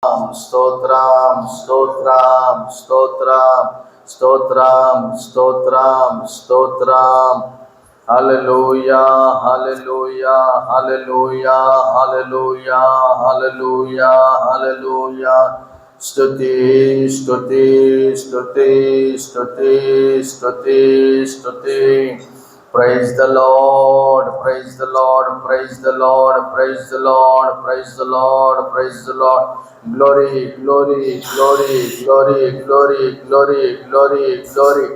స్తోత్రం స్తోత్రం స్తోత్రం స్తోత్రం స్తోత్రం స్తోత్రం. హల్లెలూయా హల్లెలూయా హల్లెలూయా హల్లెలూయా హల్లెలూయా హల్లెలూయా. స్తుతి స్తుతి స్తుతి స్తుతి స్తుతి స్తుతి. Praise the Lord, praise the Lord, praise the Lord, praise the Lord, praise the Lord, praise the Lord. Glory, glory, glory, glory, glory, glory, glory, glory.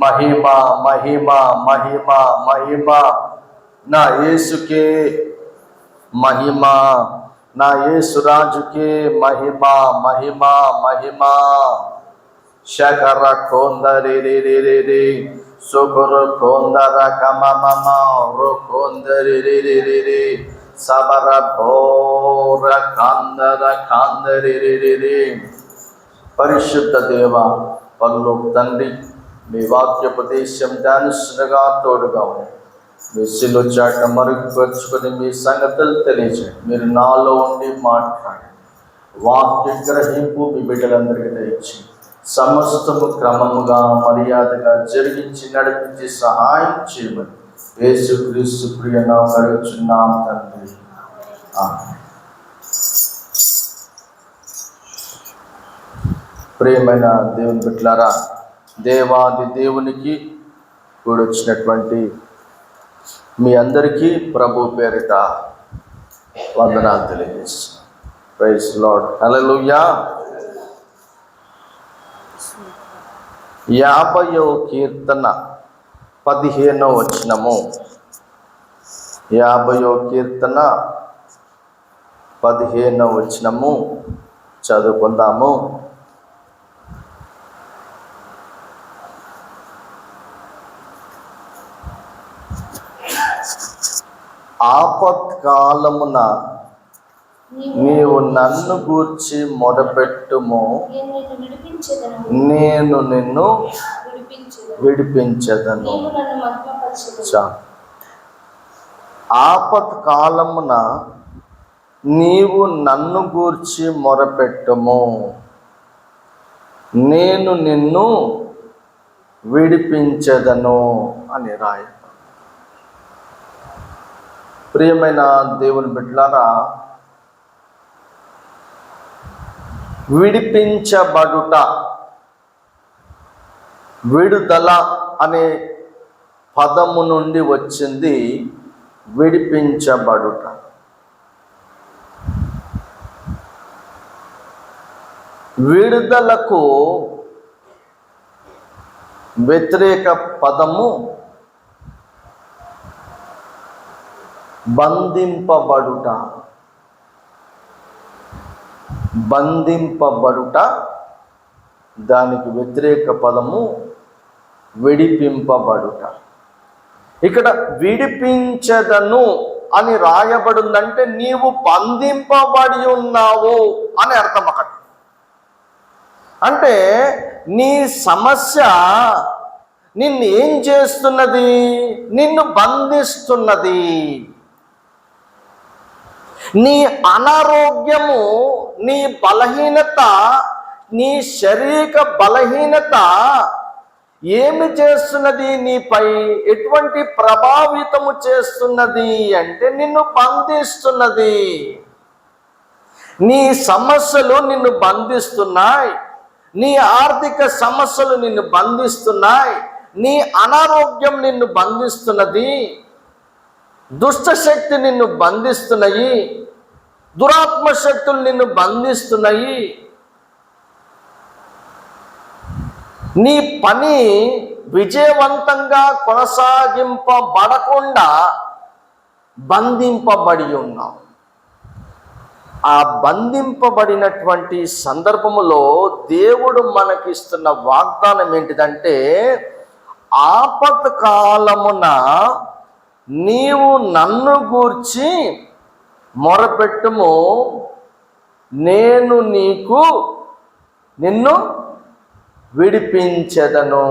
Mahima, Mahima, Mahima, Mahima. Na Yesuke Mahima, na Yesu Rajuke Mahima, Mahima, Mahima. Shakara konda re re re re re. Sokoro konda ra kama mama ro konda re re re re re. Sabara bora kanda ra kanda re re re re. పరిశుద్ధ దేవ పరలోక తండ్రి, మీ వాక్యోపదేశం ధ్యానిస్తున్నగా తోడుగా ఉంది. మీ శిలువ చాట మరుగుపరుచుకొని మీ సంగతులు తెలియజేయండి. మీరు నాలో ఉండి మాట్లాడండి. వాక్య గ్రహింపు మీ బిడ్డలందరికీ దయచేయండి. సమస్తము క్రమముగా మర్యాదగా జరిగించి నడిపించి సహాయం చేయమని యేసుక్రీస్తు ప్రియ నామమున అడుగుచున్నాము తండ్రి. ఆమేన్. ప్రియమైన దేవుని బిడ్డలారా, దేవాది దేవునికి కూడొచ్చినటువంటి మీ అందరికీ ప్రభు పేరిట వందనాలు తెలియజేస్తున్నాను. Praise lord. హల్లెలూయా. 50వ కీర్తన 15వ వచనము. 50వ కీర్తన 15వ వచనము చదువుకుందాము. ఆపత్కాలమున నీవు నన్ను గూర్చి మొరపెట్టుము, నేను నిన్ను విడిపించెదను. ఆపత్కాలమున నీవు నన్ను గూర్చి మొరపెట్టుము, నేను నిన్ను విడిపించెదను అని రాయ. ప్రియమైన దేవుని బిడ్డలారా, విడిపించబడుట, విడుదల అనే పదము నుండి వచ్చింది విడిపించబడుట. విడుదలకు వ్యతిరేక పదము బంధింపబడుట. బంధింపబడుట, దానికి వ్యతిరేక పదము విడిపింపబడుట. ఇక్కడ విడిపించదను అని రాయబడిందంటే నీవు బంధింపబడి ఉన్నావు అని అర్థం. అక్కడ అంటే నీ సమస్య నిన్ను ఏం చేస్తున్నది? నిన్ను బంధిస్తున్నది. నీ అనారోగ్యము, నీ బలహీనత, నీ శారీరక బలహీనత ఏమి చేస్తున్నది? నీపై ఎటువంటి ప్రభావితము చేస్తున్నది అంటే నిన్ను బంధిస్తున్నది. నీ సమస్యలు నిన్ను బంధిస్తున్నాయి. నీ ఆర్థిక సమస్యలు నిన్ను బంధిస్తున్నాయి. నీ అనారోగ్యం నిన్ను బంధిస్తున్నది. దుష్టశక్తి నిన్ను బంధిస్తున్నాయి. దురాత్మ శక్తులు నిన్ను బంధిస్తున్నాయి. నీ పని విజయవంతంగా కొనసాగింపబడకుండా బంధింపబడి ఉన్నావు. ఆ బంధింపబడినటువంటి సందర్భములో దేవుడు మనకిస్తున్న వాగ్దానం ఏంటిదంటే, ఆపత్కాలమున నీవు నన్ను గూర్చి మొరపెట్టుము, నేను నిన్ను విడిపించెదను.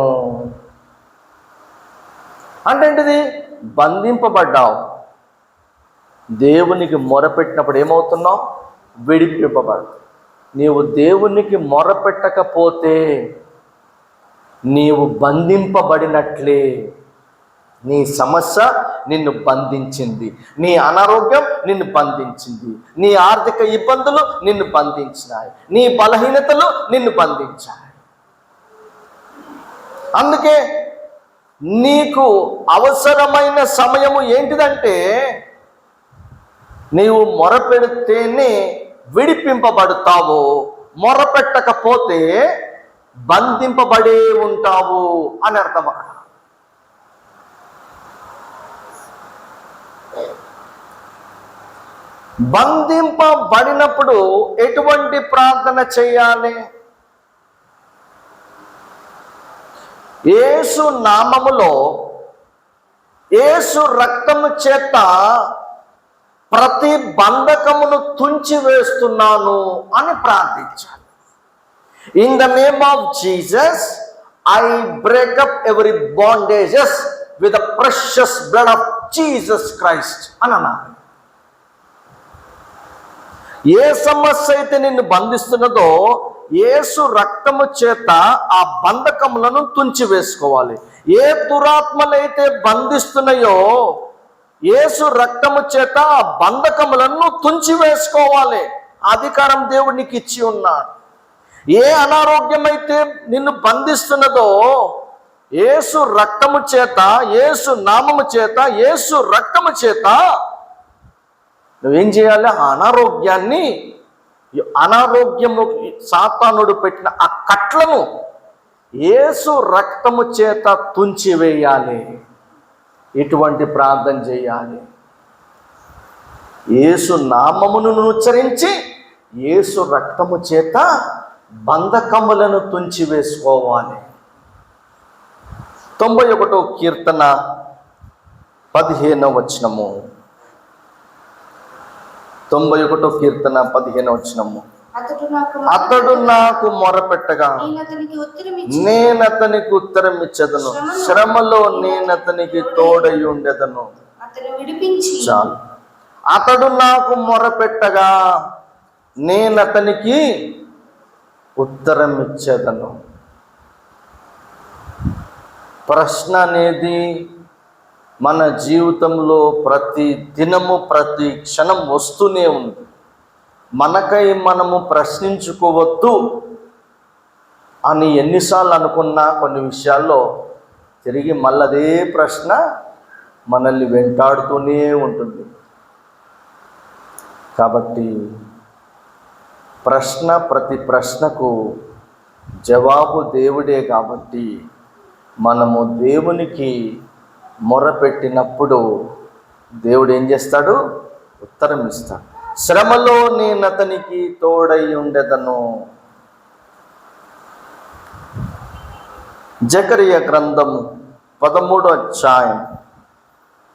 అంటే ఏంటిది? బంధింపబడ్డావు. దేవునికి మొరపెట్టినప్పుడు ఏమవుతున్నావు? విడిపింపబడు. నీవు దేవునికి మొరపెట్టకపోతే నీవు బంధింపబడినట్లే. నీ సమస్య నిన్ను బంధించింది, నీ అనారోగ్యం నిన్ను బంధించింది, నీ ఆర్థిక ఇబ్బందులు నిన్ను బంధించినాయి, నీ బలహీనతలు నిన్ను బంధించాయి. అందుకే నీకు అవసరమైన సమయము ఏంటిదంటే నీవు మొరపెడితేనే విడిపింపబడతావు, మొరపెట్టకపోతే బంధింపబడే ఉంటావు అని అర్థం. అక్కడ బంధింపబడినప్పుడు ఎటువంటి ప్రార్థన చేయాలి? యేసు నామములో, యేసు రక్తము చేత ప్రతి బంధకమును తుంచివేస్తున్నాను అని ప్రార్థించాలి. In the name of Jesus I break up every bondages with the precious blood of Jesus Christ అని అన్నారు. ఏ సమస్య అయితే నిన్ను బంధిస్తున్నదో యేసు రక్తము చేత ఆ బంధకములను తుంచివేసుకోవాలి. ఏ దురాత్మలైతే బంధిస్తున్నాయో యేసు రక్తము చేత ఆ బంధకములను తుంచివేసుకోవాలి. అధికారం దేవుడు నీకు ఇచ్చి ఉన్నాడు. ఏ అనారోగ్యం అయితే నిన్ను బంధిస్తున్నదో యేసు రక్తము చేత, యేసు నామము చేత, యేసు రక్తము చేత నువ్వేం చేయాలి? ఆ అనారోగ్యము సాతానుడు పెట్టిన ఆ కట్లను యేసు రక్తము చేత తుంచివేయాలి. ఎటువంటి ప్రార్థన చేయాలి? యేసు నామమును ఉచ్చరించి యేసు రక్తము చేత బంధకములను తుంచివేసుకోవాలి. 91వ కీర్తన 15వ వచనము. 91వ కీర్తన 15వ వచనము. అతడు నాకు మొరపెట్టగా నేను అతనికి ఉత్తరం ఇచ్చేదను, శ్రమలో నేను అతనికి తోడై ఉండేదను. చాలు. అతడు నాకు మొరపెట్టగా నేను అతనికి ఉత్తరం ఇచ్చేదను. ప్రశ్న అనేది మన జీవితంలో ప్రతి దినము, ప్రతి క్షణం వస్తూనే ఉంది. మనకై మనము ప్రశ్నించుకోవద్దు అని ఎన్నిసార్లు అనుకున్నా కొన్ని విషయాల్లో తిరిగి మళ్ళీ అదే ప్రశ్న మనల్ని వెంటాడుతూనే ఉంటుంది. కాబట్టి ప్రతి ప్రశ్నకు జవాబు దేవుడే. కాబట్టి మనము దేవునికి మొరపెట్టినప్పుడు దేవుడు ఏం చేస్తాడు? ఉత్తరం ఇస్తాడు. శ్రమలో నేను అతనికి తోడై ఉండేదను. జకరియా గ్రంథము 13వ అధ్యాయం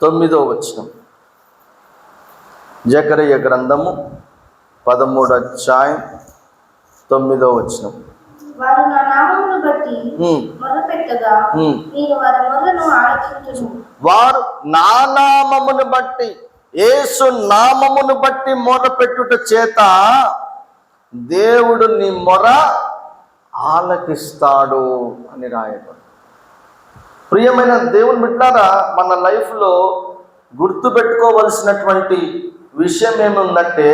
9వ వచనం. జకరియా గ్రంథము 13వ అధ్యాయం 9వ వచనం. వారు నా నామమును బట్టి మొరపెట్టగా నేను వారి మొర్రను ఆలకించును. వారు నా నామమును బట్టి, యేసు నామమును బట్టి మొరపెట్టుట చేత దేవుడు నీ మొర ఆలకిస్తాడు అని రాయబడి. ప్రియమైన దేవుని బిడ్డలారా, మన లైఫ్లో గుర్తుపెట్టుకోవలసినటువంటి విషయం ఏముందంటే,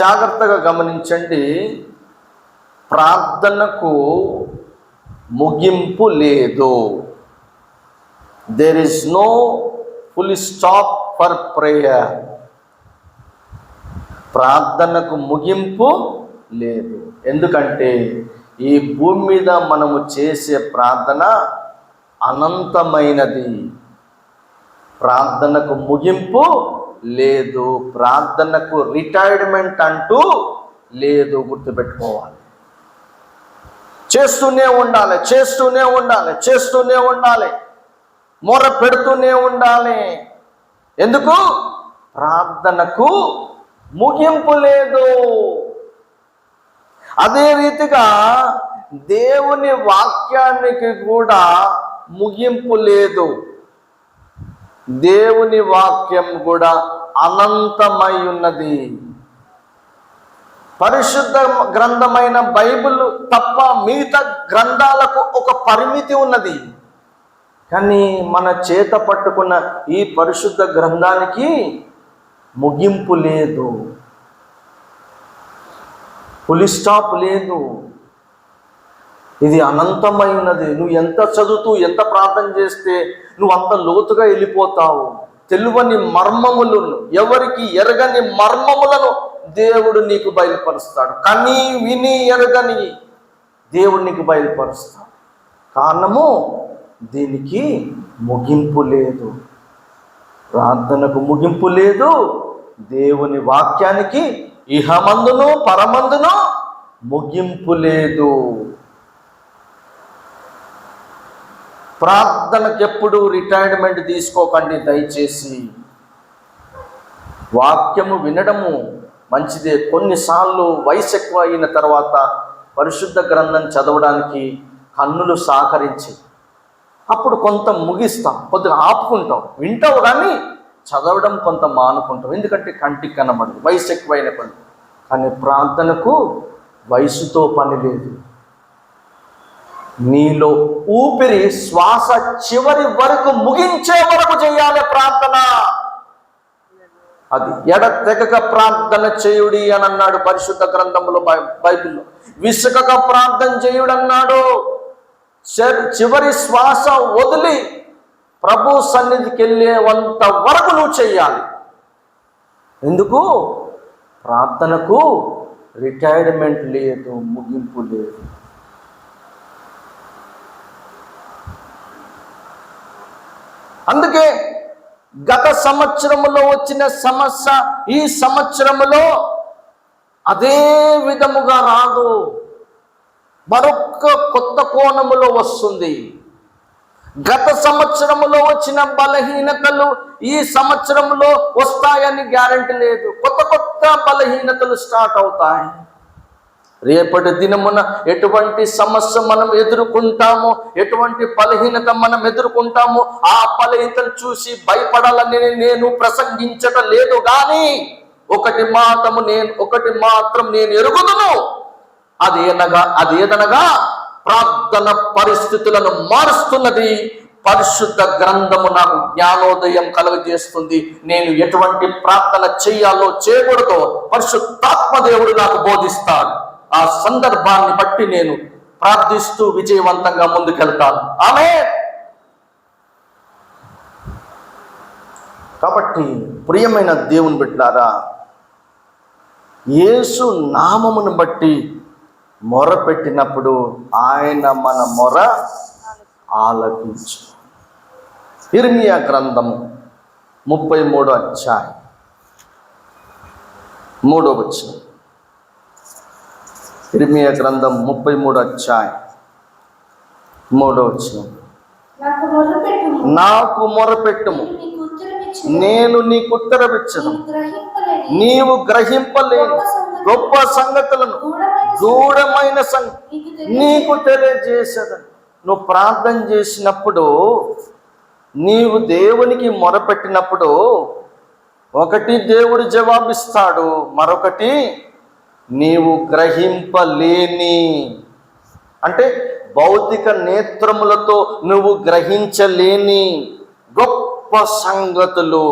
జాగ్రత్తగా గమనించండి. ప్రార్థనకు ముగింపు లేదు. There is no full stop for prayer. ప్రార్థనకు ముగింపు లేదు. ఎందుకంటే ఈ భూమి మీద మనము చేసే ప్రార్థన అనంతమైనది. ప్రార్థనకు ముగింపు లేదు. ప్రార్థనకు రిటైర్మెంట్ అంటూ లేదు. గుర్తుపెట్టుకోవాలి. చేస్తూనే ఉండాలి, చేస్తూనే ఉండాలి, చేస్తూనే ఉండాలి, మొర పెడుతూనే ఉండాలి. ఎందుకు? ప్రార్థనకు ముగింపు లేదు. అదే రీతిగా దేవుని వాక్యానికి కూడా ముగింపు లేదు. దేవుని వాక్యం కూడా అనంతమై ఉన్నది. పరిశుద్ధ గ్రంథమైన బైబిల్ తప్ప మిగతా గ్రంథాలకు ఒక పరిమితి ఉన్నది. కానీ మన చేత పట్టుకున్న ఈ పరిశుద్ధ గ్రంథానికి ముగింపు లేదు, ఫుల్ స్టాప్ లేదు. ఇది అనంతమైనది. నువ్వు ఎంత చదువుతూ ఎంత ప్రార్థన చేస్తే నువ్వు అంత లోతుగా వెళ్ళిపోతావు. తెలియని మర్మములను, ఎవరికి ఎరగని మర్మములను దేవుడు నీకు బయలుపరుస్తాడు. కానీ విని ఎరగని దేవుడు నీకు బయలుపరుస్తాడు. కారణము, దీనికి ముగింపు లేదు. ప్రార్థనకు ముగింపు లేదు. దేవుని వాక్యానికి ఇహమందును పరమందును ముగింపు లేదు. ప్రార్థనకు ఎప్పుడు రిటైర్మెంట్ తీసుకోకండి దయచేసి. వాక్యము వినడము మంచిదే. కొన్నిసార్లు వయసు ఎక్కువ అయిన తర్వాత పరిశుద్ధ గ్రంథం చదవడానికి కన్నులు సహకరించి అప్పుడు కొంత ముగిస్తాం, కొద్దిగా ఆపుకుంటాం. వింటావు కానీ చదవడం కొంత మానుకుంటాం, ఎందుకంటే కంటికి కనబడదు, వయసు ఎక్కువైన పని. కానీ ప్రార్థనకు వయసుతో పని లేదు. నీలో ఊపిరి శ్వాస చివరి వరకు ముగించే వరకు చేయాలి ప్రార్థన. అది ఎడతెగక ప్రార్థన చేయుడి అని అన్నాడు పరిశుద్ధ గ్రంథంలో, బైబిల్లో. విసుకక ప్రార్థన చేయుడు అన్నాడు. చివరి శ్వాస వదిలి ప్రభు సన్నిధికి వెళ్ళేంత వరకు నువ్వు చెయ్యాలి. ఎందుకు? ప్రార్థనకు రిటైర్మెంట్ లేదు, ముగింపు లేదు. అందుకే గత సంవత్సరములో వచ్చిన సమస్య ఈ సంవత్సరములో అదే విధముగా రాదు, మరొక కొత్త కోణములో వస్తుంది. గత సంవత్సరములో వచ్చిన బలహీనతలు ఈ సంవత్సరంలో వస్తాయని గ్యారెంటీ లేదు. కొత్త కొత్త బలహీనతలు స్టార్ట్ అవుతాయి. రేపటి దినమున ఎటువంటి సమస్య మనం ఎదుర్కొంటామో, ఎటువంటి బలహీనత మనం ఎదుర్కొంటామో, ఆ బలహీనతను చూసి భయపడాలని నేను ప్రసంగించటం లేదు. కానీ ఒకటి మాత్రం నేను ఎరుగుదును, అదేదనగా ప్రార్థన పరిస్థితులను మారుస్తున్నది. పరిశుద్ధ గ్రంథము నాకు జ్ఞానోదయం కలుగజేస్తుంది. నేను ఎటువంటి ప్రార్థన చేయాలో చేయకూడదో పరిశుద్ధాత్మ దేవుడు నాకు బోధిస్తాడు. ఆ సందర్భాన్ని బట్టి నేను ప్రార్థిస్తూ విజయవంతంగా ముందుకెళ్తాను. ఆమేన్. కాబట్టి ప్రియమైన దేవుని బిడ్డలారా, యేసు నామమును బట్టి మొర పెట్టినప్పుడు ఆయన మన మొర ఆలకించు. ఇర్మియా గ్రంథము 33వ అధ్యాయం 3వ వచనం. ఇర్మియా గ్రంథం 33వ అధ్యాయం 3వ వచనం. నాకు మొరపెట్టుము, నేను నీకు ఉత్తరమిచ్చును. నీవు గ్రహింపలేని గొప్ప సంగతులను, గూఢమైన నీకు తెలియజేసేదని. నువ్వు ప్రార్థన చేసినప్పుడు, నీవు దేవునికి మొరపెట్టినప్పుడు ఒకటి దేవుడు జవాబిస్తాడు, మరొకటి నీవు గ్రహింపలేని, అంటే భౌతిక నేత్రములతో నువ్వు గ్రహించలేని గొప్ప సంగతులు,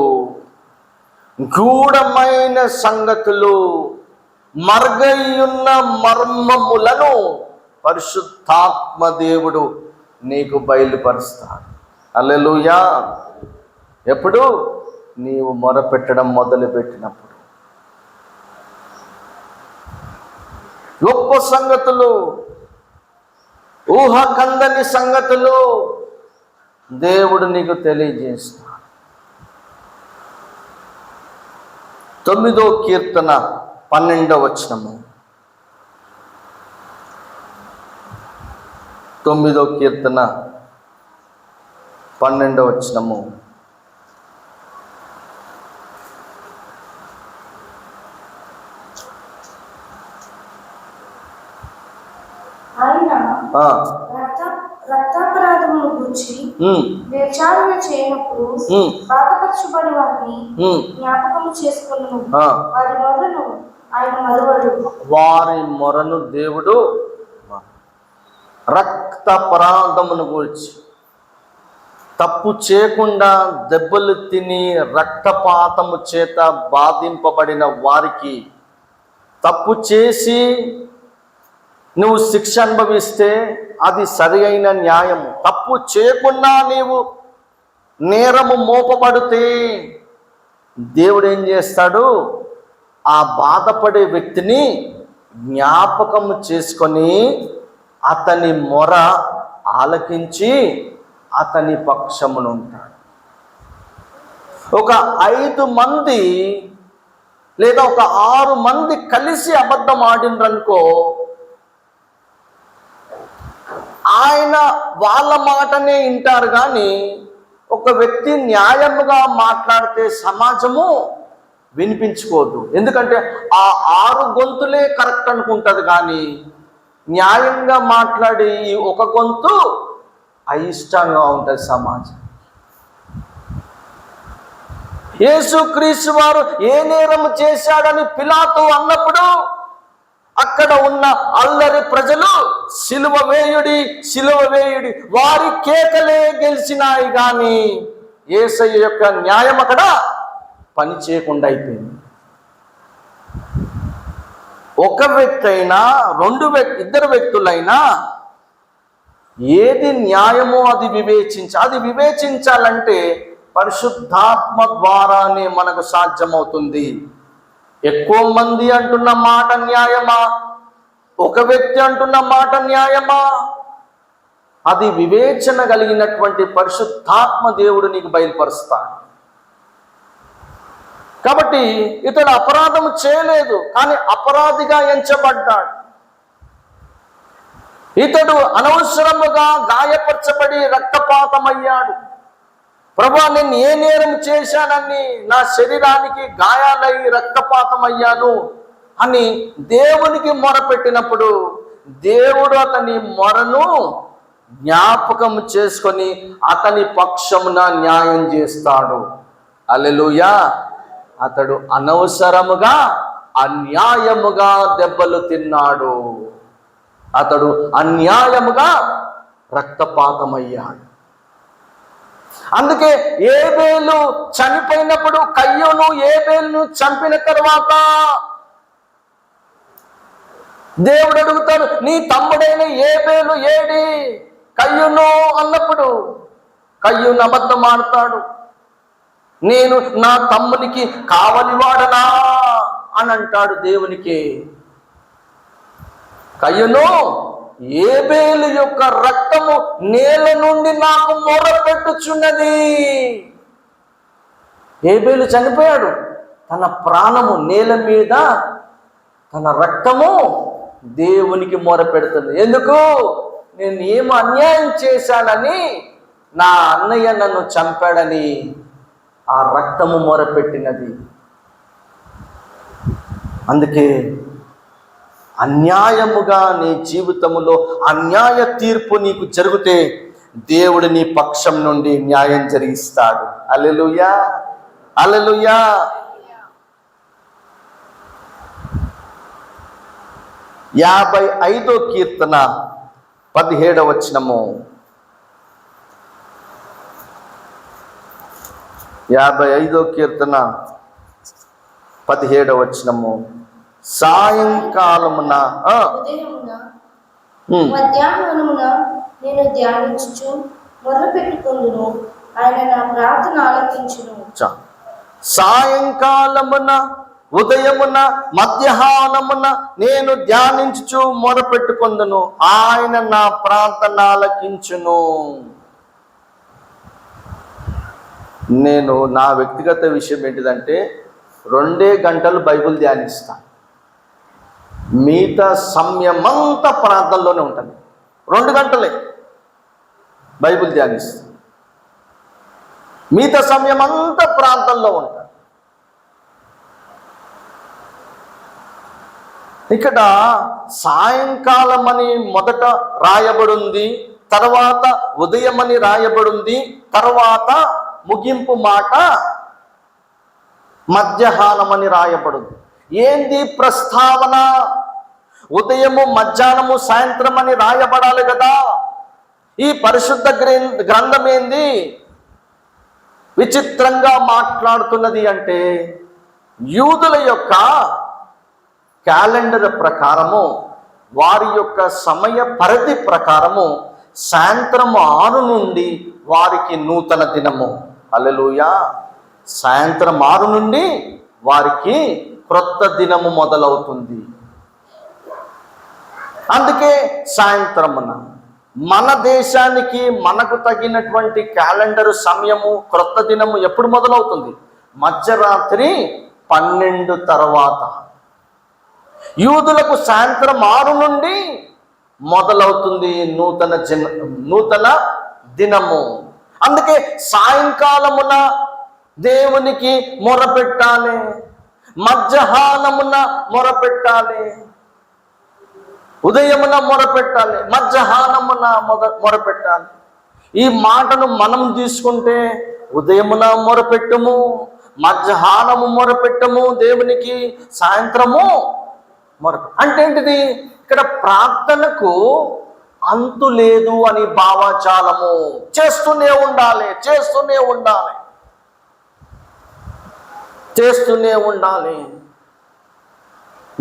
గూఢమైన సంగతులు, మరుగైయున్న మర్మములను పరిశుద్ధాత్మ దేవుడు నీకు బయలుపరుస్తాడు. హల్లెలూయా. ఎప్పుడు? నీవు మొరపెట్టడం మొదలుపెట్టినప్పుడు. గొప్ప సంగతులు, ఊహకందని సంగతులు దేవుడు నీకు తెలియజేస్తాడు. 9వ కీర్తన 12వ వచనము. 9వ కీర్తన 12వ వచనము. రక్తాపరాధమును గూర్చి విచారణ చేయనప్పుడు బాధపరచబడి వారిని జ్ఞాపకము చేసుకొనును. వారి మొదలను ఆయన మరువడు. వారి మొరను దేవుడు రక్తపరాధమును గూర్చి, తప్పు చేయకుండా దెబ్బలు తిని రక్తపాతము చేత బాధింపబడిన వారికి, తప్పు చేసి నువ్వు శిక్ష అనుభవిస్తే అది సరి అయిన న్యాయము. తప్పు చేయకుండా నీవు నేరము మోపబడితే దేవుడు ఏం చేస్తాడు? ఆ బాధపడే వ్యక్తిని జ్ఞాపకము చేసుకొని అతని మొర ఆలకించి అతని పక్షమునుంటాడు. ఒక 5 మంది లేదా ఒక 6 మంది కలిసి అబద్ధం ఆడినరనుకో, ఆయన వాళ్ళ మాటనే వింటారు. కానీ ఒక వ్యక్తి న్యాయముగా మాట్లాడితే సమాజము వినిపించుకోదు. ఎందుకంటే ఆ 6 గొంతులే కరెక్ట్ అనుకుంటుంది, కానీ న్యాయంగా మాట్లాడి ఈ ఒక గొంతు అయిష్టంగా ఉంటుంది సమాజం. యేసుక్రీస్తు వారు ఏ నేరము చేశాడని పిలాతు అన్నప్పుడు అక్కడ ఉన్న అల్లరి ప్రజలు సిలువ వేయుడి, సిలువ వేయుడి, వారి కేకలే గెలిచినాయి. కానీ యేసయ్య యొక్క న్యాయం అక్కడ పని చేయకుండా అయిపోయింది. ఒక వ్యక్తి అయినా, ఇద్దరు వ్యక్తులైనా ఏది న్యాయమో అది వివేచించాలంటే పరిశుద్ధాత్మ ద్వారానే మనకు సాధ్యమవుతుంది. ఎక్కువ మంది అంటున్న మాట న్యాయమా, ఒక వ్యక్తి అంటున్న మాట న్యాయమా, అది వివేచన కలిగినటువంటి పరిశుద్ధాత్మ దేవుడు నీకు బయలుపరుస్తాడు. కాబట్టి ఇతడు అపరాధం చేయలేదు, కానీ అపరాధిగా ఎంచబడ్డాడు. ఇతడు అనవసరముగా గాయపరచబడి రక్తపాతమయ్యాడు. ప్రభువా, నేను ఏ నేరం చేశానని నా శరీరానికి గాయాలై రక్తపాతమయ్యాను అని దేవునికి మొరపెట్టినప్పుడు దేవుడు అతని మొరను జ్ఞాపకం చేసుకొని అతని పక్షమున న్యాయం చేస్తాడు. హల్లెలూయా. అతడు అనవసరముగా అన్యాయముగా దెబ్బలు తిన్నాడు. అతడు అన్యాయముగా రక్తపాతమయ్యాడు. అందుకే ఏబేలు చనిపోయినప్పుడు కయ్యూను ఏబేలును చంపిన తర్వాత దేవుడు అడుగుతాడు, నీ తమ్ముడైన ఏబేలు ఏడి కయ్యూను అన్నప్పుడు కయ్యూను అబద్ధం ఆడతాడు. నేను నా తమ్మునికి కావలివాడనా అని అంటాడు దేవునికి. కయ్యూను, ఏబేలు యొక్క రక్తము నేల నుండి నాకు మొరపెట్టుచున్నది. ఏబేలు చనిపోయాడు, తన ప్రాణము నేల మీద, తన రక్తము దేవునికి మొరపెడుతుంది. ఎందుకు? నేను ఏం అన్యాయం చేశానని, నా అన్నయ్య నన్ను చంపాడని ఆ రక్తము మొరపెట్టినది. అందుకే అన్యాయముగా నీ జీవితములో అన్యాయ తీర్పు నీకు జరిగితే దేవుడు నీ పక్షం నుండి న్యాయం జరిగిస్తాడు. హల్లెలూయా, హల్లెలూయా. 55వ కీర్తన 17వ వచనము. 55వ కీర్తన 17వ వచనము. సాయంకాలమున మధ్యాహ్నమున నేను ధ్యానించుచు మొరపెట్టుకొందును, ఆయన నా ప్రార్థన ఆలకించును. సాయంకాలమున, ఉదయమున, మధ్యాహ్నమున నేను ధ్యానించుచు మొరపెట్టుకొందును, ఆయన నా ప్రార్థన ఆలకించును. నేను నా వ్యక్తిగత విషయం ఏంటిదంటే 2 గంటలు బైబిల్ ధ్యానిస్తాను. మిగతా సమయమంతా ప్రార్థనలోనే ఉంటుంది. 2 గంటలే బైబిల్ ధ్యానిస్తాను, మిగతా సమయమంతా ప్రార్థనలో ఉంటాను. ఇక్కడ సాయంకాలం అని మొదట రాయబడింది, తర్వాత ఉదయమని రాయబడింది, తర్వాత ముగింపు మాట మధ్యాహ్నం అని రాయబడింది. ఏంది ప్రస్తావన? ఉదయము, మధ్యాహ్నము, సాయంత్రం అని రాయబడాలి కదా. ఈ పరిశుద్ధ గ్రంథం ఏంది విచిత్రంగా మాట్లాడుతున్నది అంటే, యూదుల యొక్క క్యాలెండర్ ప్రకారము, వారి యొక్క సమయ పరిధి ప్రకారము సాయంత్రం 6 నుండి వారికి నూతన దినము. హల్లెలూయా. సాయంత్రం 6 నుండి వారికి క్రొత్త దినము మొదలవుతుంది. అందుకే సాయంత్రమున మన దేశానికి మనకు తగినటువంటి క్యాలెండర్ సమయము, క్రొత్త దినము ఎప్పుడు మొదలవుతుంది? మధ్యరాత్రి 12 తర్వాత. యూదులకు సాయంత్రం 6 నుండి మొదలవుతుంది నూతన దినము. అందుకే సాయంకాలమున దేవునికి మొరపెట్టాలి, మధ్యాహ్నమున మొరపెట్టాలి, ఉదయమున మొరపెట్టాలి, మధ్యాహ్నమున మొరపెట్టాలి. ఈ మాటను మనం తీసుకుంటే ఉదయమున మొరపెట్టము, మధ్యాహ్నము మొరపెట్టము దేవునికి, సాయంత్రము అంటే ఏంటిది? ఇక్కడ ప్రార్థనకు అంతు లేదు అని భావజాలము. చేస్తూనే ఉండాలి, చేస్తూనే ఉండాలి, చేస్తూనే ఉండాలి.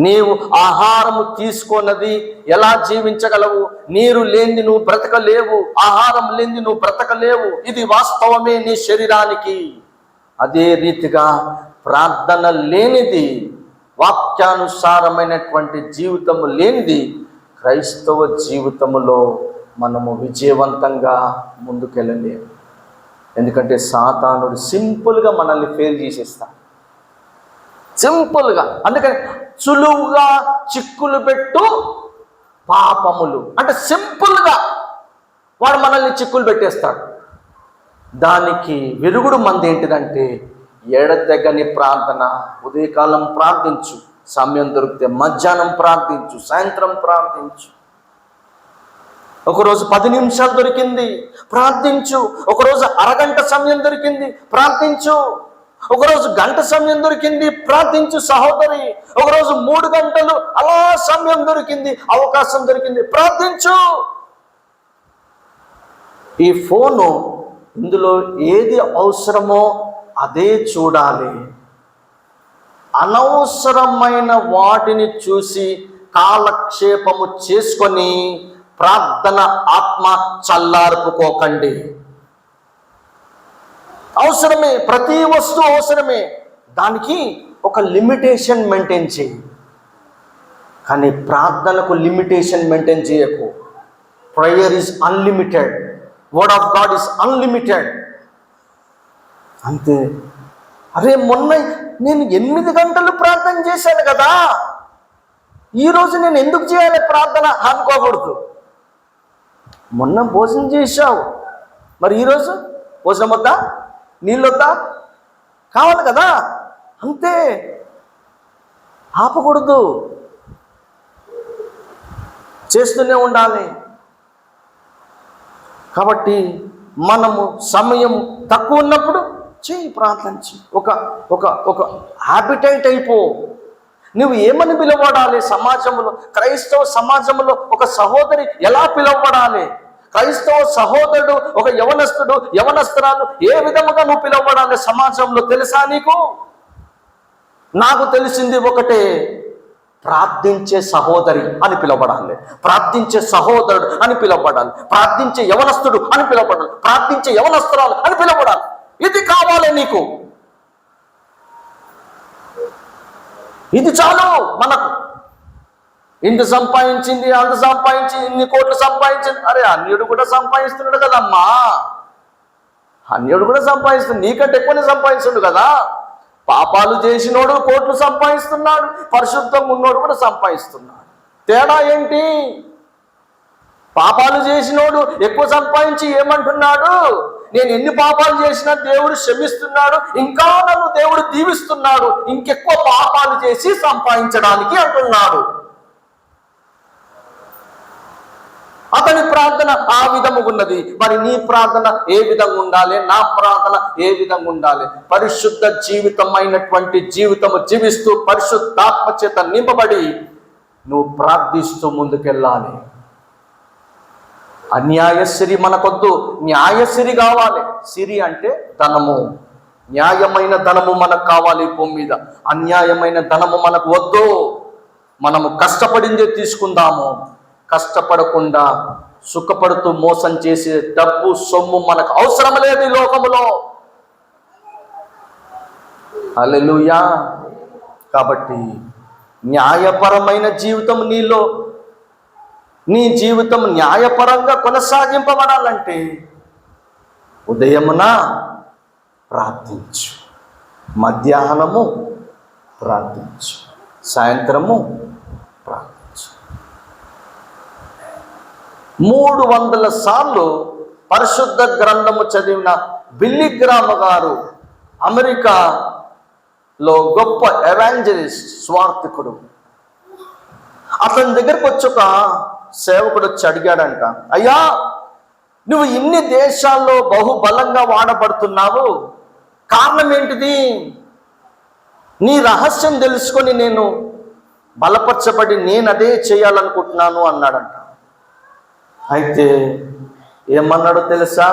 నీవు ఆహారము తీసుకున్నది ఎలా జీవించగలవు? నీరు లేనిది నువ్వు బ్రతకలేవు, ఆహారం లేనిది నువ్వు బ్రతకలేవు. ఇది వాస్తవమే నీ శరీరానికి. అదే రీతిగా ప్రార్థన లేనిది, వాక్యానుసారమైనటువంటి జీవితము లేనిది క్రైస్తవ జీవితములో మనము విజయవంతంగా ముందుకెళ్ళలేము. ఎందుకంటే సాతానుడు సింపుల్గా మనల్ని ఫెయిల్ చేసేస్తాడు, సింపుల్గా. అందుకని సులువుగా చిక్కులు పెట్టు పాపములు అంటే సింపుల్గా వాడు మనల్ని చిక్కులు పెట్టేస్తాడు. దానికి విరుగుడు మంది ఏంటిదంటే ఎడతెగని ప్రార్థన. ఉదయకాలం ప్రార్థించు, సమయం దొరికితే మధ్యాహ్నం ప్రార్థించు, సాయంత్రం ప్రార్థించు. ఒకరోజు 10 నిమిషాలు దొరికింది, ప్రార్థించు. ఒకరోజు అరగంట సమయం దొరికింది, ప్రార్థించు. ఒకరోజు గంట సమయం దొరికింది, ప్రార్థించు సహోదరి. ఒకరోజు 3 గంటలు అలా సమయం దొరికింది, అవకాశం దొరికింది, ప్రార్థించు. ఈ ఫోను ఇందులో ఏది అవసరమో అదే చూడాలి. అనవసరమైన వాటిని చూసి కాలక్షేపము చేసుకొని ప్రార్థన ఆత్మ చల్లార్పుకోకండి. అవసరమే, ప్రతి వస్తువు అవసరమే, దానికి ఒక లిమిటేషన్ మెయింటైన్ చేయి. కానీ ప్రార్థనకు లిమిటేషన్ మెయింటైన్ చేయకు. Prayer is unlimited, word of God is unlimited. అంతే. అరే మొన్న నేను 8 గంటలు ప్రార్థన చేశాను కదా, ఈరోజు నేను ఎందుకు చేయాలి ప్రార్థన అనుకోకూడదు. మొన్న భోజనం చేశావు, మరి ఈరోజు భోజనం వద్దా, నీళ్ళు వద్దా, కావాలి కదా, అంతే. ఆపకూడదు, చేస్తూనే ఉండాలి. కాబట్టి మనము సమయం తక్కువ ఉన్నప్పుడు చెయ్యి, ప్రార్థించి ఒక హ్యాబిటైట్ అయిపో. నువ్వు ఏమని పిలువబడాలి సమాజంలో? క్రైస్తవ సమాజంలో ఒక సహోదరి ఎలా పిలువబడాలి? క్రైస్తవ సహోదరుడు, ఒక యవనస్తుడు, యవనస్తురాలు ఏ విధముగా నువ్వు పిలువబడాలి సమాజంలో తెలుసా నీకు? నాకు తెలిసింది ఒకటే, ప్రార్థించే సహోదరి అని పిలువబడాలి, ప్రార్థించే సహోదరుడు అని పిలువబడాలి, ప్రార్థించే యవనస్తుడు అని పిలువబడాలి, ప్రార్థించే యవనస్తురాలు అని పిలువబడాలి. ఇది కావాలి నీకు, ఇది చాలు మనకు. ఇంత సంపాదించింది, అంత సంపాదించింది, ఇన్ని కోట్లు సంపాదించింది. అరే అన్యుడు కూడా సంపాదిస్తున్నాడు కదమ్మా, అన్యుడు కూడా సంపాదిస్తున్నాడు, నీకంటే ఎక్కువనే సంపాదిస్తున్నాడు కదా. పాపాలు చేసినోడు కోట్లు సంపాదిస్తున్నాడు, పరిశుద్ధంగా ఉన్నోడు కూడా సంపాదిస్తున్నాడు. తేడా ఏంటి? పాపాలు చేసినోడు ఎక్కువ సంపాదించి ఏమంటున్నాడు? నేను ఎన్ని పాపాలు చేసినా దేవుడు క్షమిస్తున్నాడు, ఇంకా నన్ను దేవుడు దీవిస్తున్నాడు, ఇంకెక్కువ పాపాలు చేసి సంపాదించడానికి అంటున్నాడు. అతని ప్రార్థన ఆ విధము ఉన్నది. మరి నీ ప్రార్థన ఏ విధంగా ఉండాలి? నా ప్రార్థన ఏ విధంగా ఉండాలి? పరిశుద్ధ జీవితమైనటువంటి జీవితము జీవిస్తూ పరిశుద్ధాత్మ చేత నింపబడి నువ్వు ప్రార్థిస్తూ ముందుకెళ్ళాలి. అన్యాయసిరి మనకొద్దు, న్యాయసిరి కావాలి. సిరి అంటే ధనము, న్యాయమైన ధనము మనకు కావాలి. భూమి మీద అన్యాయమైన ధనము మనకు వద్దు. మనము కష్టపడిందే తీసుకుందాము. కష్టపడకుండా సుఖపడుతూ మోసం చేసే డబ్బు సొమ్ము మనకు అవసరం లేదు ఈ లోకములో. హల్లెలూయా. కాబట్టి న్యాయపరమైన జీవితం నీలో, నీ జీవితం న్యాయపరంగా కొనసాగింపబడాలంటే ఉదయమున ప్రార్థించు, మధ్యాహ్నము ప్రార్థించు, సాయంత్రము ప్రార్థించు. 300 సార్లు పరిశుద్ధ గ్రంథము చదివిన బిల్లీ గ్రామ్ గారు అమెరికాలో గొప్ప ఎవాంజలిస్ట్, స్వార్థికుడు. అతని దగ్గరకు వచ్చి ఒక సేవకుడు వచ్చి అడిగాడంట, అయ్యా నువ్వు ఇన్ని దేశాల్లో బహుబలంగా వాడబడుతున్నావు, కారణం ఏంటిది? నీ రహస్యం తెలుసుకొని నేను బలపరచబడి నేను అదే చేయాలనుకుంటున్నాను అన్నాడంట. అయితే ఏమన్నాడో తెలుసా?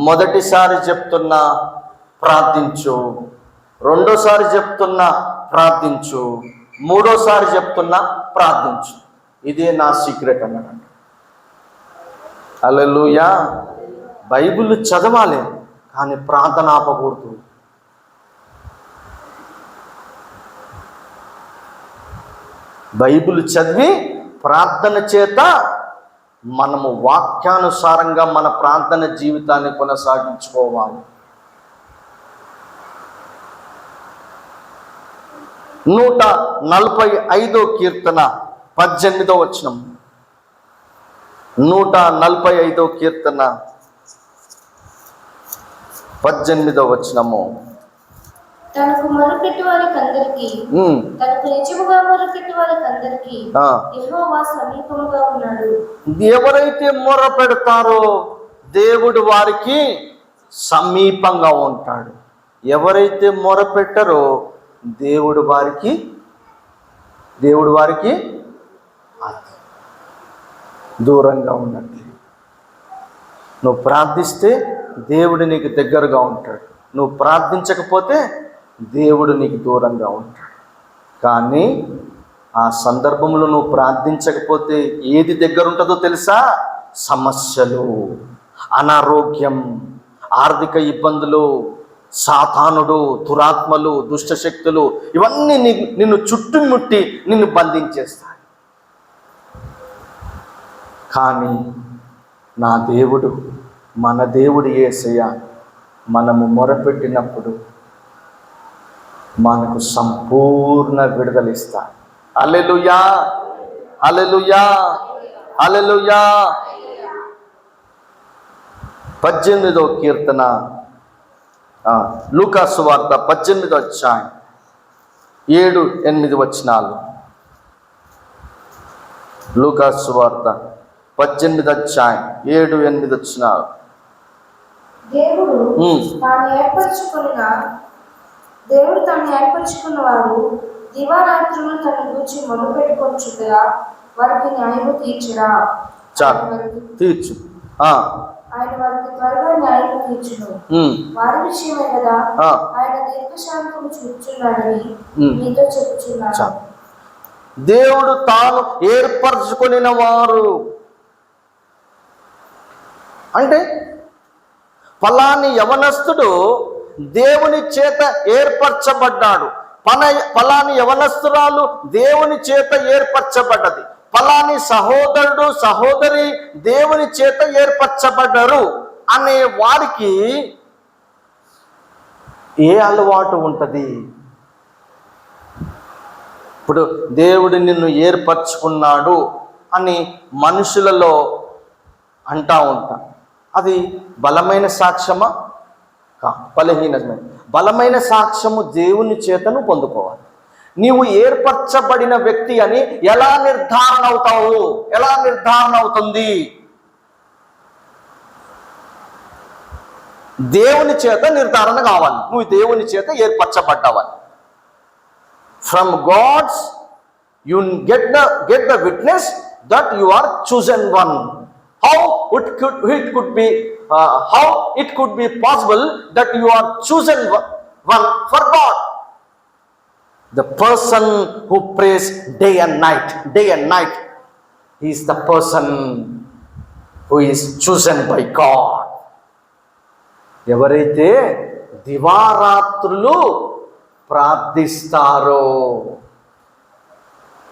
మొదటిసారి చెప్తున్నా ప్రార్థించు, రెండోసారి చెప్తున్నా ప్రార్థించు, మూడోసారి చెప్తున్నా ప్రార్థించు. ఇదే నా సీక్రెట్ అన్నాడంట. హల్లెలూయా. బైబిల్ చదవాలి కానీ ప్రార్థన ఆపకూడదు. బైబిల్ చదివి ప్రార్థన చేత మనము వాక్యానుసారంగా మన ప్రార్థన జీవితాన్ని కొనసాగించుకోవాలి. 145 కీర్తన 18వ వచనం. 145 కీర్తన 18వ వచనము. తనకు మొరపెట్టు వారికందరికీ, తనకు నిజముగా మొరపెట్టు వారికందరికీ యెహోవా సమీపముగా ఉన్నాడు. ఎవరైతే మొర పెడతారో దేవుడు వారికి సమీపంగా ఉంటాడు. ఎవరైతే మొర పెట్టరో దేవుడు వారికి దూరంగా ఉన్నట్లే. నువ్వు ప్రార్థిస్తే దేవుడు నీకు దగ్గరగా ఉంటాడు. నువ్వు ప్రార్థించకపోతే దేవుడు నీకు దూరంగా ఉంటాడు. కానీ ఆ సందర్భంలో నువ్వు ప్రార్థించకపోతే ఏది దగ్గర ఉంటుందో తెలుసా? సమస్యలు, అనారోగ్యం, ఆర్థిక ఇబ్బందులు, సాతానుడు, దురాత్మలు, దుష్టశక్తులు, ఇవన్నీ నిన్ను చుట్టుముట్టి నిన్ను బంధించేస్తాయి. కానీ నా దేవుడు, మన దేవుడు యేసయ్య మనము మొరపెట్టినప్పుడు మనకు సంపూర్ణ విడుదలిస్తాడు. హల్లెలూయా, హల్లెలూయా, హల్లెలూయా. 18వ కీర్తన, లూకా సువార్త 18వ అధ్యాయం 7-8 వచనాలు. లూకా సువార్త 18వ అధ్యాయం 7-8 వచనాలు. దేవుడు తాను ఏర్పరచుకున్న వారు దివారాత్రులు తన గురించి మొదలుపెట్టుకొచ్చుగా వారికి న్యాయము తీర్చురా. తీర్చు, ఆయన వారికి త్వరగా న్యాయం తీర్చును. వారి విషయమే కదా ఆయన దీర్ఘశాంతము చూపుచున్నాడని మీతో చెప్పుచున్నాడు. దేవుడు తాను ఏర్పరచుకొనిన వారు అంటే ఫలాని యవనస్తుడు దేవుని చేత ఏర్పరచబడ్డాడు, ఫలాని యవనస్తురాలు దేవుని చేత ఏర్పరచబడ్డది, ఫలాని సహోదరుడు సహోదరి దేవుని చేత ఏర్పరచబడ్డారు అనే వారికి ఏ అలవాటు ఉంటుంది? ఇప్పుడు దేవుడు నిన్ను ఏర్పరచుకున్నాడు అని మనుషులలో అంటా ఉంటా. అది బలమైన సాక్ష్యమా? బలహీనమైన. బలమైన సాక్ష్యము దేవుని చేతను పొందుకోవాలి. నీవు ఏర్పరచబడిన వ్యక్తి అని ఎలా నిర్ధారణ అవుతావు? ఎలా నిర్ధారణ అవుతుంది? దేవుని చేత నిర్ధారణ కావాలి, నువ్వు దేవుని చేత ఏర్పరచబడ్డావని. From gods you get the witness that you are chosen one. How it could be possible that you are chosen one for God? The person who prays day and night, he is the person who is chosen by God. ఎవరైతే దివారాత్రులు ప్రార్థిస్తారో,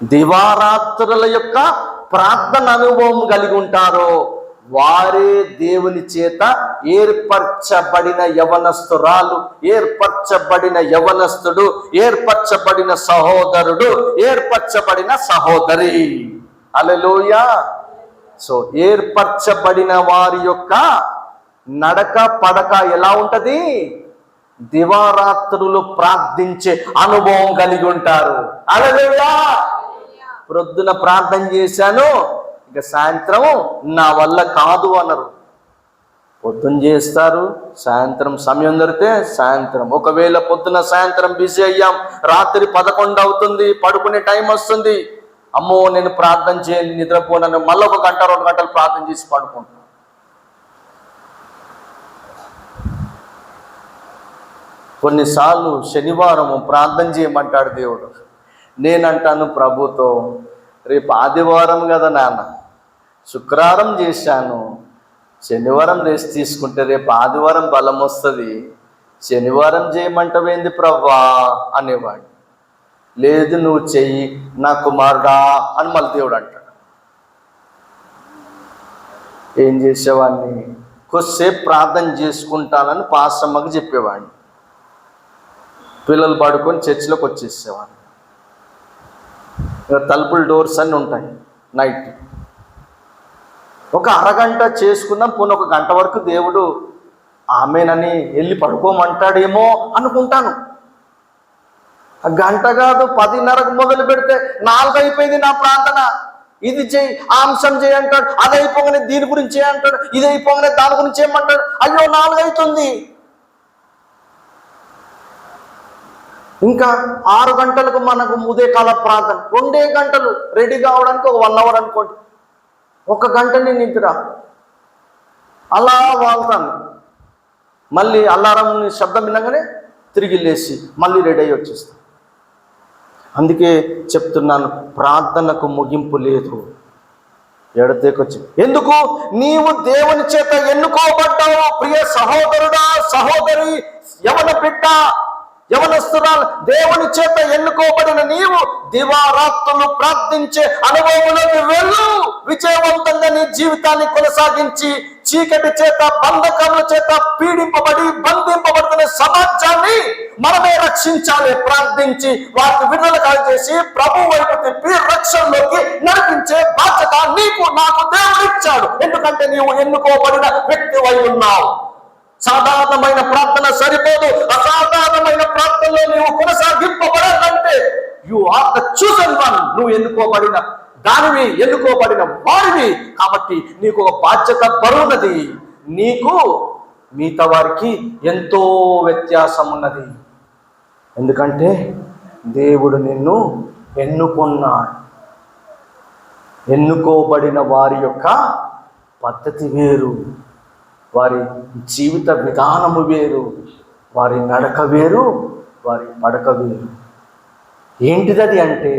దివారాత్రుల యొక్క ప్రార్థన అనుభవం కలిగి ఉంటారో వారే దేవుని చేత ఏర్పరచబడిన యవనస్తురాలు, ఏర్పరచబడిన యవనస్తుడు, ఏర్పరచబడిన సహోదరుడు, ఏర్పరచబడిన సహోదరి. హల్లెలూయా. సో ఏర్పరచబడిన వారి యొక్క నడక పడక ఎలా ఉంటది? దివారాత్రులు ప్రార్థించే అనుభవం కలిగి ఉంటారు. హల్లెలూయా. ప్రొద్దున ప్రార్థన చేశాను, ఇక సాయంత్రం నా వల్ల కాదు అన్నారు. పొద్దున చేస్తారు, సాయంత్రం సమయం దొరికితే సాయంత్రం. ఒకవేళ పొద్దున సాయంత్రం బిజీ అయ్యాం, రాత్రి 11 అవుతుంది, పడుకునే టైం వస్తుంది, అమ్మో నేను ప్రార్థన చేయని నిద్రపోనని మళ్ళీ 1 గంట 2 గంటలు ప్రార్థన చేసి పడుకుంటాను. కొన్నిసార్లు శనివారం ప్రార్థన చేయమంటాడు దేవుడు. నేనంటాను ప్రభుతో, రేపు ఆదివారం కదా నాన్న, శుక్రవారం చేశాను, శనివారం రెస్ట్ తీసుకుంటే రేపు ఆదివారం బలం వస్తుంది, శనివారం చేయమంటవేంది ప్రభా అనేవాడు. లేదు నువ్వు చెయ్యి నా కుమారుడా అని మళ్ళీ దేవుడు అంటాడు. ఏం చేసేవాడిని? కొద్దిసేపు ప్రార్థన చేసుకుంటానని పాస్టమ్మకి చెప్పేవాడిని. పిల్లలు పడుకొని చర్చిలోకి వచ్చేసేవాడిని. తలుపులు డోర్స్ అన్నీ ఉంటాయి. నైట్ ఒక అరగంట చేసుకున్నాం, పోనీ 1 గంట వరకు దేవుడు ఆమెనని వెళ్ళి పడుకోమంటాడేమో అనుకుంటాను. ఆ గంట కాదు, 10:30కు మొదలు పెడితే 4 అయిపోయింది నా ప్రార్థన. ఇది చేయి, ఆ అంశం చేయి అంటాడు, అది అయిపోగానే దీని గురించి అంటాడు, ఇది అయిపోగానే దాని గురించి ఏమంటాడు. అయ్యో 4 అవుతుంది. ఇంకా 6 గంటలకు మనకు ఉదయకాల ప్రార్థన, 2 గంటలు రెడీ కావడానికి ఒక 1 అవర్ అనుకోండి, 1 గంట నేను నిద్ర అలా వాళ్తాను. మళ్ళీ అలారం శబ్దం వినగానే తిరిగి లేచి మళ్ళీ రెడీ అయ్యి వచ్చేస్తాను. అందుకే చెప్తున్నాను, ప్రార్థనకు ముగింపు లేదు. ఎడతేకొచ్చి ఎందుకు? నీవు దేవుని చేత ఎన్నుకోబడ్డావు ప్రియ సహోదరుడా, సహోదరి, యవన బిడ్డ, యవనస్తురాలు. దేవుని చేత ఎన్నుకోబడిన నీవు దివారాత్రులు ప్రార్థించే అనుభవంలోకి వెళ్ళు. విజయవంతంగా నీ జీవితాన్ని కొనసాగించి చీకటి చేత, బంధకముల చేత పీడింపబడి బంధింపబడుతున్న సమాజాన్ని మనమే రక్షించాలి. ప్రార్థించి వారికి విడుదల కలుగజేసి ప్రభు వైపు తిప్పి రక్షణలోకి నడిపించే బాధ్యత నీకు నాకు దేవుడు ఇచ్చాడు. ఎందుకంటే నీవు ఎన్నుకోబడిన వ్యక్తివై ఉన్నావు. సాధారణమైన ప్రార్థన సరిపోదు, అసాధారణమైన ప్రార్థనలో నీవు కొనసాగింపబడాలంటే you are the chosen one. నువ్వు ఎన్నుకోబడిన దానివి, ఎన్నుకోబడిన వారివి. కాబట్టి నీకు ఒక బాధ్యత బరువున్నది. నీకు మిగతా వారికి ఎంతో వ్యత్యాసం ఉన్నది. ఎందుకంటే దేవుడు నిన్ను ఎన్నుకున్నాడు. ఎన్నుకోబడిన వారి యొక్క పద్ధతి వేరు, వారి జీవిత విధానము వేరు, వారి నడక వేరు, వారి పడక వేరు. ఏంటిదది అంటే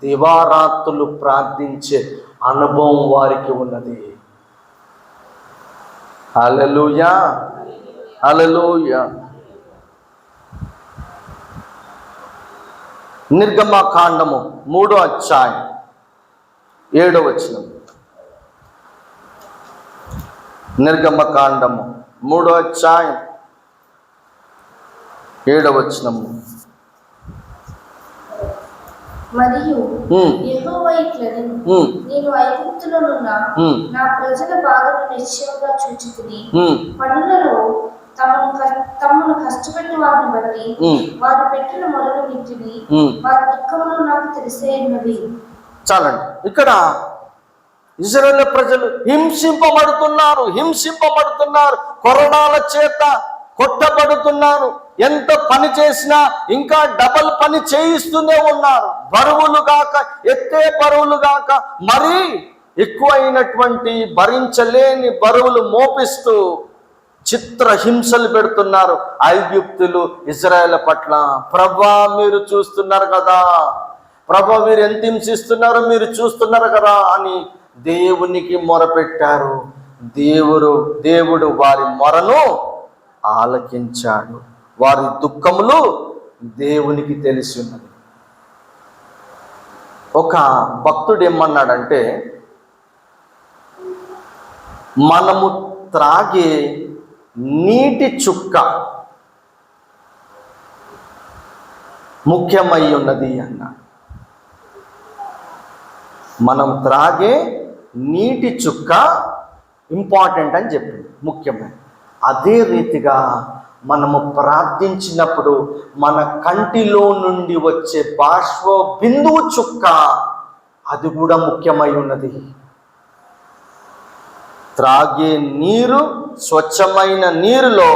దివారాత్రులు ప్రార్థించే అనుభవం వారికి ఉన్నది. హల్లెలూయా, హల్లెలూయా. నిర్గమకాండము 3వ అధ్యాయం 7వ వచనం. నిర్గమకాండము 3వ అధ్యాయం 7వ వచనము. మరియు యెహోవా ఇట్లనెను, నేను ఐగుప్తులోనున్న నా ప్రజల బాధను నిశ్చయంగా చూచితిని. పనులలో తమను కష్టపెట్టి వారిని బట్టి వారు పెట్టిన మొరలు వింటిని, వారి దుఃఖములు నాకు తెలిసే ఉన్నవి. చాలండి. ఇక్కడ ఇజ్రాయేల్ ప్రజలు హింసింపబడుతున్నారు, కొరడాల చేత కొట్టబడుతున్నారు. ఎంత పని చేసినా ఇంకా డబల్ పని చేయిస్తూనే ఉన్నారు. బరువులు గాక ఎత్తే బరువులు గాక మరీ ఎక్కువైనటువంటి భరించలేని బరువులు మోపిస్తూ చిత్రహింసలు పెడుతున్నారు ఐగుప్తులు ఇజ్రాయేల్ పట్ల. ప్రభా మీరు చూస్తున్నారు కదా, ప్రభా మీరు ఎంత హింసిస్తున్నారో మీరు చూస్తున్నారు కదా అని దేవునికి మొరపెట్టారు. దేవుడు వారి మొరను ఆలకించాడు. వారి దుఃఖములు దేవునికి తెలిసి ఉన్నది. ఒక భక్తుడు ఏమన్నాడంటే, మనము త్రాగే నీటి చుక్క ముఖ్యమై ఉన్నది అన్నాడు. మనం త్రాగే నీటి చుక్క ఇంపార్టెంట్ అని చెప్పింది, ముఖ్యమైన. అదే రీతిగా మనము ప్రార్థించినప్పుడు మన కంటిలో నుండి వచ్చే బాష్ప బిందువు చుక్క అది కూడా ముఖ్యమై ఉన్నది. త్రాగే నీరు, స్వచ్ఛమైన నీరులో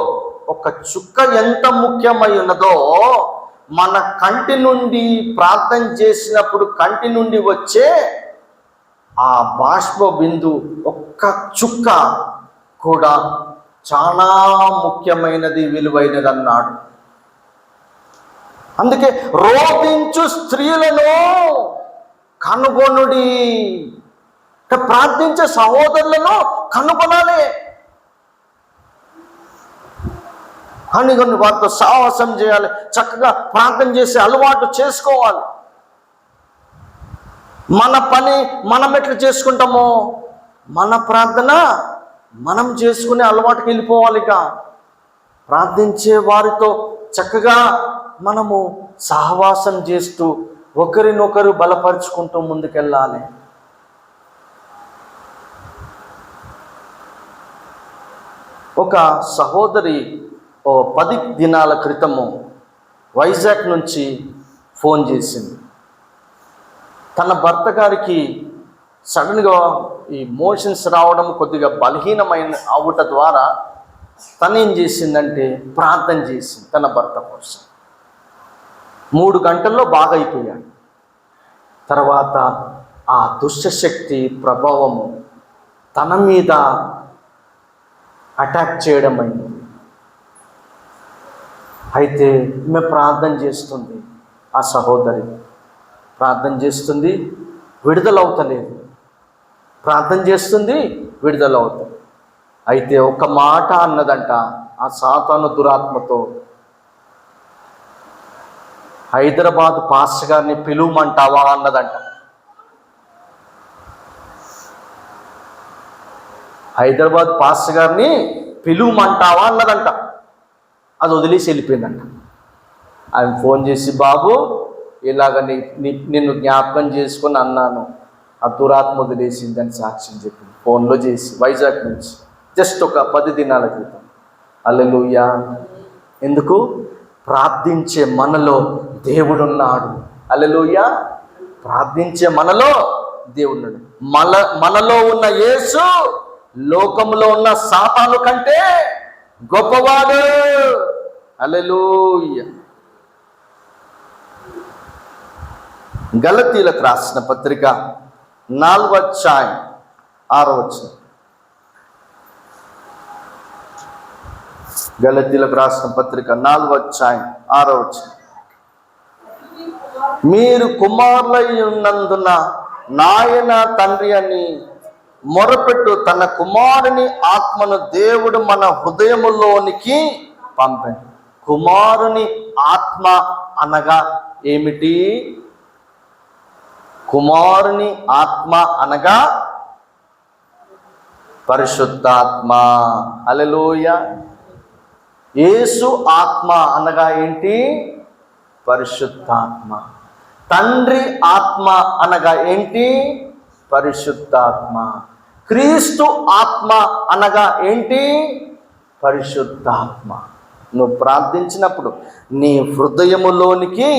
ఒక చుక్క ఎంత ముఖ్యమై ఉన్నదో, మన కంటి నుండి ప్రార్థన చేసినప్పుడు కంటి నుండి వచ్చే ఆ బాష్ప బిందు ఒక్క చుక్క కూడా చాలా ముఖ్యమైనది, విలువైనది అన్నాడు. అందుకే రోధించు స్త్రీలను కనుగొనుడి, ప్రార్థించే సహోదరులను కనుగొనాలి. కనుగొని వారితో సాహసం చేయాలి, చక్కగా ప్రార్థన చేసే అలవాటు చేసుకోవాలి. మన పని మనం ఎట్లా చేసుకుంటామో మన ప్రార్థన మనం చేసుకునే అలవాటుకి వెళ్ళిపోవాలి. ఇక ప్రార్థించే వారితో చక్కగా మనము సహవాసం చేస్తూ ఒకరినొకరు బలపరుచుకుంటూ ముందుకెళ్ళాలి. ఒక సహోదరి 10 దినాల క్రితము వైజాగ్ నుంచి ఫోన్ చేసింది. తన భర్త గారికి సడన్గా ఈ మోషన్స్ రావడం, కొద్దిగా బలహీనమైన అవుట ద్వారా తను ఏం చేసిందంటే ప్రార్థన చేసింది తన భర్త కోసం. 3 గంటల్లో బాగా అయిపోయాడు. తర్వాత ఆ దుష్టశక్తి ప్రభావము తన మీద అటాక్ చేయడం అయింది. అయితే ఈమె ప్రార్థన చేస్తుంది, ఆ సహోదరి ప్రార్థన చేస్తుంది, విడుదలవుతలేదు. ప్రార్థన చేస్తుంది, విడుదలవుతుంది. అయితే ఒక మాట అన్నదంట ఆ సాతాను దురాత్మతో, హైదరాబాద్ పాస్టర్ గారిని పిలువమంటావా అన్నదంట. హైదరాబాద్ పాస్టర్ గారిని పిలువమంటావా అన్నదంట. అది వదిలేసి వెళ్ళిపోయిందంట. ఆయన ఫోన్ చేసి, బాబు ఇలాగ నిన్ను జ్ఞాపకం చేసుకొని అన్నాను, ఆ దురాత్మ వదిలేసిందని సాక్ష్యం చెప్పింది ఫోన్లో చేసి, వైజాగ్ నుంచి జస్ట్ ఒక 10 దినాల క్రితం. హల్లెలూయా. ఎందుకు? ప్రార్థించే మనలో దేవుడున్నాడు. హల్లెలూయా. ప్రార్థించే మనలో దేవుడున్నాడు. మనలో ఉన్న యేసు లోకంలో ఉన్న సాతాను కంటే గొప్పవాడు. హల్లెలూయా. గలతీలకు రాసిన పత్రిక 4వ అధ్యాయం 6వ వచనం. గలతీలకు రాసిన పత్రిక 4వ అధ్యాయం 6వ వచనం. మీరు కుమారులై ఉన్నందున నాయన తండ్రి అని మొరపెట్టు తన కుమారుని ఆత్మను దేవుడు మన హృదయములోనికి పంపాడు. కుమారుని ఆత్మ అనగా ఏమిటి? కుమారుని ఆత్మ అనగా పరిశుద్ధాత్మ. హల్లెలూయా. యేసు ఆత్మ అనగా ఏంటి? పరిశుద్ధాత్మ. తండ్రి ఆత్మ అనగా ఏంటి? పరిశుద్ధాత్మ. క్రీస్తు ఆత్మ అనగా ఏంటి? పరిశుద్ధాత్మ. నువ్వు ప్రార్థించినప్పుడు నీ హృదయములోనికి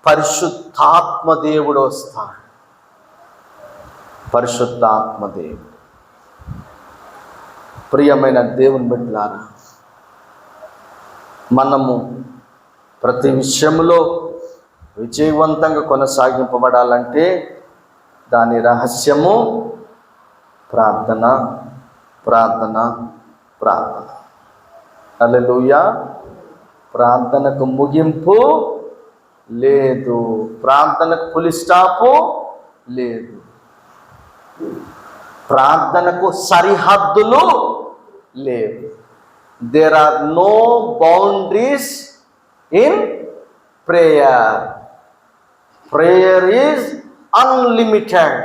పరిశుద్ధాత్మ దేవుడు వస్తాడు. పరిశుద్ధాత్మదేవుడు. ప్రియమైన దేవుని బిడ్డలారా, మనము ప్రతి విషయంలో విజయవంతంగా కొనసాగింపబడాలంటే దాని రహస్యము ప్రార్థన, ప్రార్థన, ప్రార్థన. హల్లెలూయా. ప్రార్థనకు ముగింపు లేదు, ప్రార్థనకు ఫుల్ స్టాపు లేదు, ప్రార్థనకు సరిహద్దులు లేవు. There are no boundaries in prayer. Prayer is unlimited.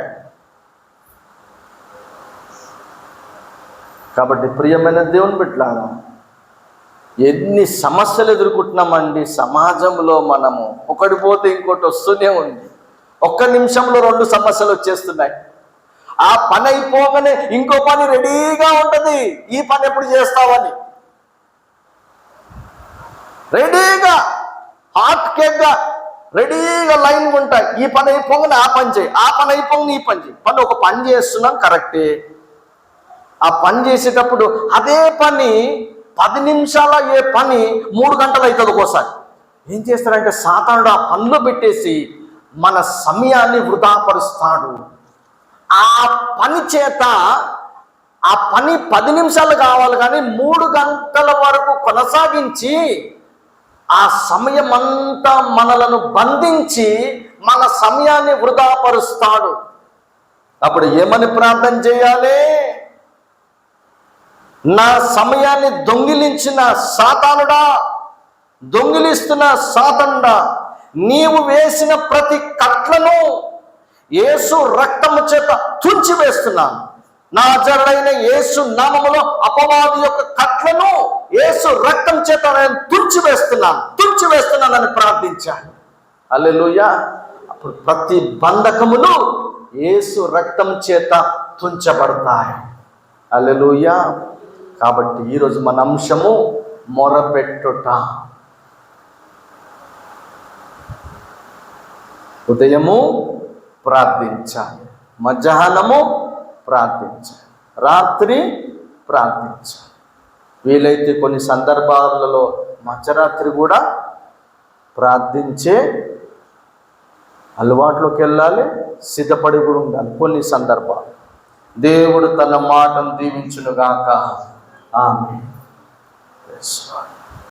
కాబట్టి ప్రియమైన దేవుని బిడ్డలారా, ఎన్ని సమస్యలు ఎదుర్కొంటున్నామండి సమాజంలో. మనము ఒకటి పోతే ఇంకోటి వస్తూనే ఉంది. ఒక్క నిమిషంలో 2 సమస్యలు వచ్చేస్తున్నాయి. ఆ పని అయిపోగానే ఇంకో పని రెడీగా ఉంటుంది. ఈ పని ఎప్పుడు చేస్తావని రెడీగా, హాట్ కేక్గా రెడీగా లైన్ ఉంటాయి. ఈ పని అయిపోగానే ఆ పని చేయి, ఆ పని అయిపోగానే ఈ పని చేయి. ఒక పని చేస్తున్నాం కరెక్టే. ఆ పని చేసేటప్పుడు అదే పని 10 నిమిషాల ఏ పని 3 గంటలు అవుతుంది ఒక్కోసారి. ఏం చేస్తారంటే సాతానుడు ఆ పనిలో పెట్టేసి మన సమయాన్ని వృధాపరుస్తాడు. ఆ పని చేత ఆ పని 10 నిమిషాలు కావాలి కానీ 3 గంటల వరకు కొనసాగించి ఆ సమయం అంతా మనలను బంధించి మన సమయాన్ని వృధాపరుస్తాడు. అప్పుడు ఏమని ప్రార్థన చేయాలి? నా సమయాన్ని దొంగిలించిన సాతానుడా, దొంగిలిస్తున్న సాతానుడా, నీవు వేసిన ప్రతి కట్లను యేసు రక్తము చేత తుంచివేస్తున్నాను. నాజరుడైన యేసు నామములో అపవాది యొక్క కట్లను యేసు రక్తం చేత నేను తుంచివేస్తున్నానని ప్రార్థించాను. హల్లెలూయా. అప్పుడు ప్రతి బంధకములు యేసు రక్తం చేత తుంచబడతాయి. హల్లెలూయా. కాబట్టి ఈరోజు మన అంశము మొరపెట్టుట. ఉదయము ప్రార్థించాలి, మధ్యాహ్నము ప్రార్థించాలి, రాత్రి ప్రార్థించాలి. వీలైతే కొన్ని సందర్భాలలో మధ్యరాత్రి కూడా ప్రార్థించే అలవాట్లోకి వెళ్ళాలి, సిద్ధపడి కూడా ఉండాలి. కొన్ని సందర్భాలు దేవుడు తన మాటను దీవించునుగాక. ఆమేన్.